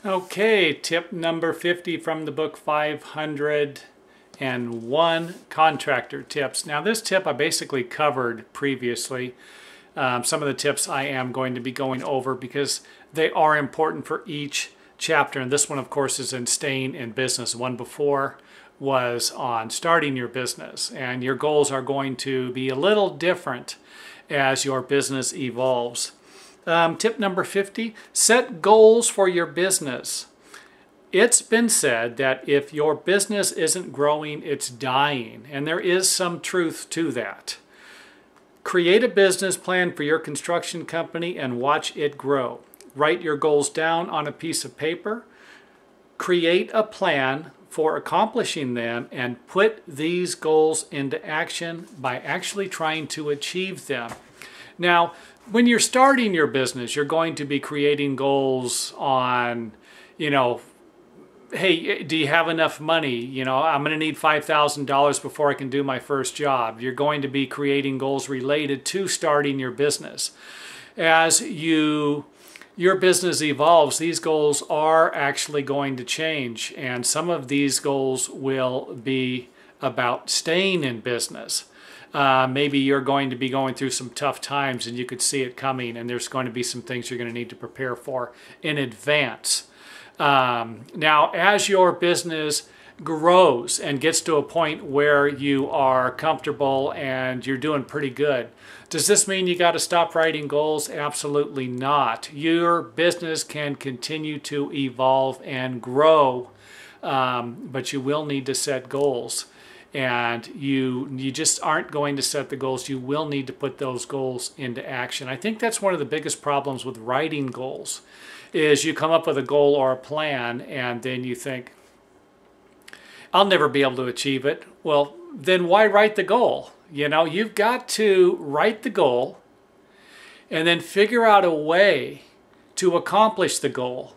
Okay, tip number 50 from the book 501 Contractor Tips. Now this tip I basically covered previously. Some of the tips I am going to be going over because they are important for each chapter. And this one, of course, is in staying in business. One before was on starting your business. And your goals are going to be a little different as your business evolves. Tip number 50, set goals for your business. It's been said that if your business isn't growing, it's dying. And there is some truth to that. Create a business plan for your construction company and watch it grow. Write your goals down on a piece of paper. Create a plan for accomplishing them and put these goals into action by actually trying to achieve them. Now, when you're starting your business, you're going to be creating goals on, hey, do you have enough money? I'm going to need $5,000 before I can do my first job. You're going to be creating goals related to starting your business. As your business evolves, these goals are actually going to change. And some of these goals will be about staying in business. Maybe you're going to be going through some tough times and you could see it coming, and there's going to be some things you're going to need to prepare for in advance. Now, as your business grows and gets to a point where you are comfortable and you're doing pretty good, does this mean you got to stop writing goals? Absolutely not. Your business can continue to evolve and grow, but you will need to set goals. And you just aren't going to set the goals. You will need to put those goals into action. I think that's one of the biggest problems with writing goals is you come up with a goal or a plan and then you think, I'll never be able to achieve it. Well, then why write the goal? You've got to write the goal and then figure out a way to accomplish the goal.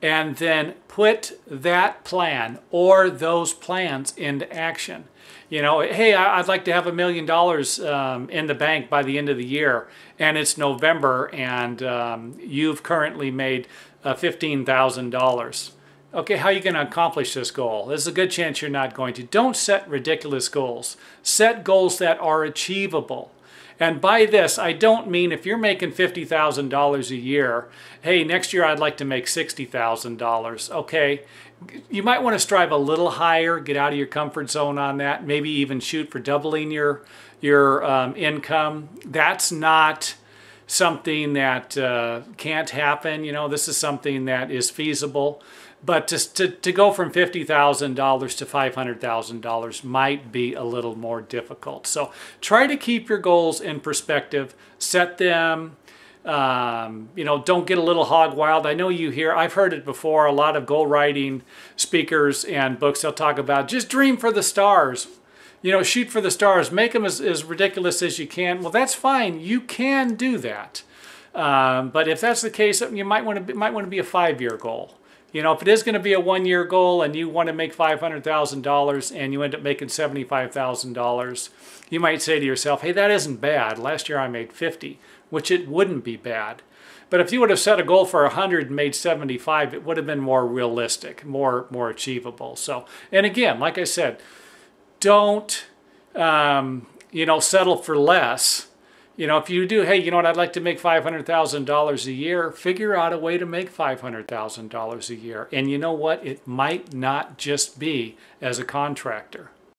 And then put that plan or those plans into action. Hey, I'd like to have $1 million in the bank by the end of the year, and it's November, and you've currently made $15,000. Okay, how are you going to accomplish this goal? There's a good chance you're not going to. Don't set ridiculous goals. Set goals that are achievable. And by this, I don't mean if you're making $50,000 a year, hey, next year I'd like to make $60,000. Okay, you might want to strive a little higher, get out of your comfort zone on that, maybe even shoot for doubling your income. That's not something that can't happen. This is something that is feasible. But to go from $50,000 to $500,000 might be a little more difficult. So try to keep your goals in perspective. Set them, don't get a little hog wild. I know I've heard it before, a lot of goal writing speakers and books, they'll talk about just dream for the stars. Shoot for the stars. Make them as ridiculous as you can. Well, that's fine. You can do that. But if that's the case, you might want to be a 5-year goal. If it is going to be a 1-year goal and you want to make $500,000 and you end up making $75,000, you might say to yourself, hey, that isn't bad. Last year I made 50, which it wouldn't be bad. But if you would have set a goal for 100 and made 75, it would have been more realistic, more achievable. So, and again, like I said, don't, settle for less. If you do, hey, I'd like to make $500,000 a year, figure out a way to make $500,000 a year. And you know what? It might not just be as a contractor.